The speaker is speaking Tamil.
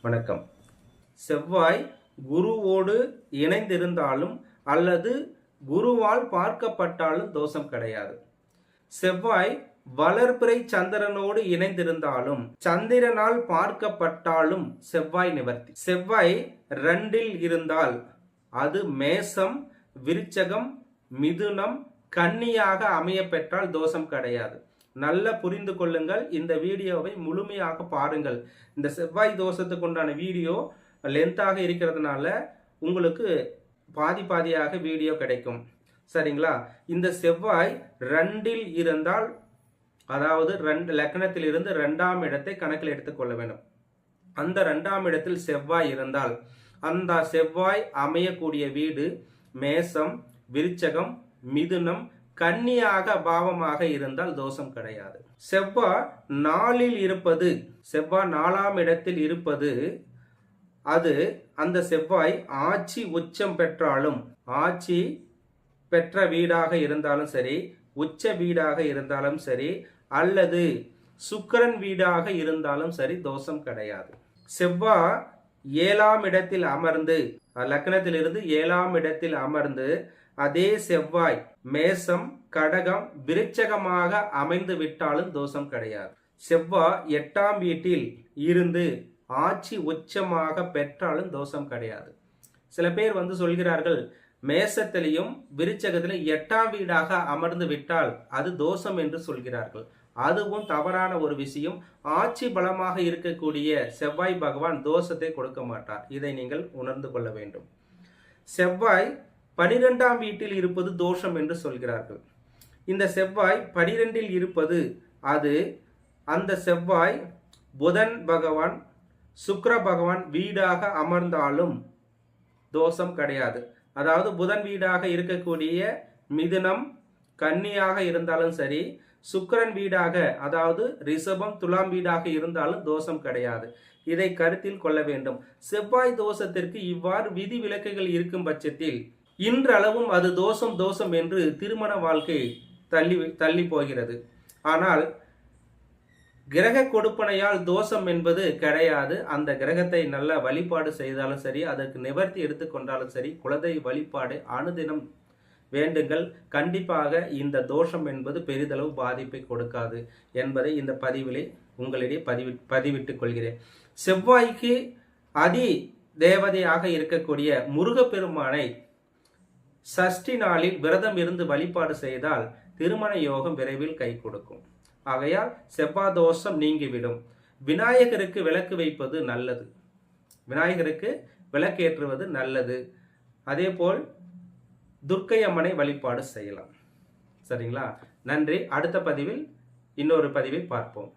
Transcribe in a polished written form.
வணக்கம். செவ்வாய் குருவோடு இணைந்திருந்தாலும் அல்லது குருவால் பார்க்கப்பட்டாலும் தோஷம் கிடையாது. செவ்வாய் வளர்பிறை சந்திரனோடு இணைந்திருந்தாலும் சந்திரனால் பார்க்கப்பட்டாலும் செவ்வாய் நிவர்த்தி. செவ்வாய் 2 இருந்தால் அது மேசம், விருச்சகம், மிதுனம், கன்னியாக அமைய பெற்றால் தோஷம் கிடையாது. நல்ல புரிந்து கொள்ளுங்கள். இந்த வீடியோவை முழுமையாக பாருங்கள். இந்த செவ்வாய் தோஷத்துக்கு உண்டான வீடியோ லென்த்தாக இருக்கிறதுனால உங்களுக்கு பாதியாக வீடியோ கிடைக்கும். சரிங்களா? இந்த செவ்வாய் 2 இருந்தால், அதாவது லக்னத்தில் இருந்து 2ஆம் இடத்தை கணக்கில் எடுத்துக்கொள்ள வேண்டும். அந்த 2ஆம் இடத்தில் செவ்வாய் இருந்தால் அந்த செவ்வாய் அமையக்கூடிய வீடு மேசம், விருச்சகம், மிதுனம், கன்னியாக பாவமாக இருந்தால் தோஷம் கிடையாது. செவ்வாய் 4ல் இருப்பது, செவ்வாய் 4ஆம் இடத்தில் இருப்பது, அது அந்த செவ்வாய் ஆட்சி உச்சம் பெற்றாலும், ஆட்சி பெற்ற வீடாக இருந்தாலும் சரி, உச்ச வீடாக இருந்தாலும் சரி, அல்லது சுக்கிரன் வீடாக இருந்தாலும் சரி, தோஷம் கிடையாது. செவ்வாய் 7ஆம் இடத்தில் அமர்ந்து, லக்னத்திலிருந்து 7ஆம் இடத்தில் அமர்ந்து அதே செவ்வாய் மேசம், கடகம், விருச்சகமாக அமைந்து விட்டாலும் தோஷம் கிடையாது. செவ்வாய் 8ஆம் வீட்டில் இருந்து ஆட்சி உச்சமாக பெற்றாலும் தோஷம் கிடையாது. சில பேர் சொல்கிறார்கள், மேசத்திலையும் விருச்சகத்திலும் 8ஆம் வீடாக அமர்ந்து விட்டால் அது தோஷம் என்று சொல்கிறார்கள். அதுவும் தவறான ஒரு விஷயம். ஆட்சி பலமாக இருக்கக்கூடிய செவ்வாய் பகவான் தோஷத்தை கொடுக்க மாட்டார். இதை நீங்கள் உணர்ந்து கொள்ள வேண்டும். செவ்வாய் 12ஆம் வீட்டில் இருப்பது தோஷம் என்று சொல்கிறார்கள். இந்த செவ்வாய் 12ல் இருப்பது, அது அந்த செவ்வாய் புதன் பகவான், சுக்கிர பகவான் வீடாக அமர்ந்தாலும் தோஷம் கிடையாது. அதாவது புதன் வீடாக இருக்கக்கூடிய மிதுனம், கன்னியாக இருந்தாலும் சரி, சுக்கிரன் வீடாக, அதாவது ரிஷபம், துலாம் வீடாக இருந்தாலும் தோஷம் கிடையாது. இதை கருத்தில் கொள்ள வேண்டும். செவ்வாய் தோஷத்திற்கு இவ்வாறு விதி விலக்குகள் இருக்கும் பட்சத்தில் இன்றளவும் அது தோஷம் என்று திருமண வாழ்க்கை தள்ளி போகிறது. ஆனால் கிரக கொடுப்பனையால் தோஷம் என்பது கிடையாது. அந்த கிரகத்தை நல்ல வழிபாடு செய்தாலும் சரி, அதற்கு நிவர்த்தி எடுத்துக்கொண்டாலும் சரி, குலதெய்வ வழிபாடு அனுதினம் வேண்டுங்கள். கண்டிப்பாக இந்த தோஷம் என்பது பெரிதளவு பாதிப்பை கொடுக்காது என்பதை இந்த பதிவிலே உங்களிடையே பதிவிட்டுக் கொள்கிறேன். செவ்வாய்க்கு அதி தேவதையாக இருக்கக்கூடிய முருகப்பெருமானை சஷ்டி நாளில் விரதம் இருந்து வழிபாடு செய்தால் திருமண யோகம் விரைவில் கை கொடுக்கும். ஆகையால் செவ்வாய் தோஷம் நீங்கிவிடும். விநாயகருக்கு விளக்கு வைப்பது நல்லது. விநாயகருக்கு விளக்கேற்றுவது நல்லது. அதேபோல் துர்க்கை அம்மனை வழிபாடு செய்யலாம். சரிங்களா? நன்றி. அடுத்த பதிவில் இன்னொரு பதிவை பார்ப்போம்.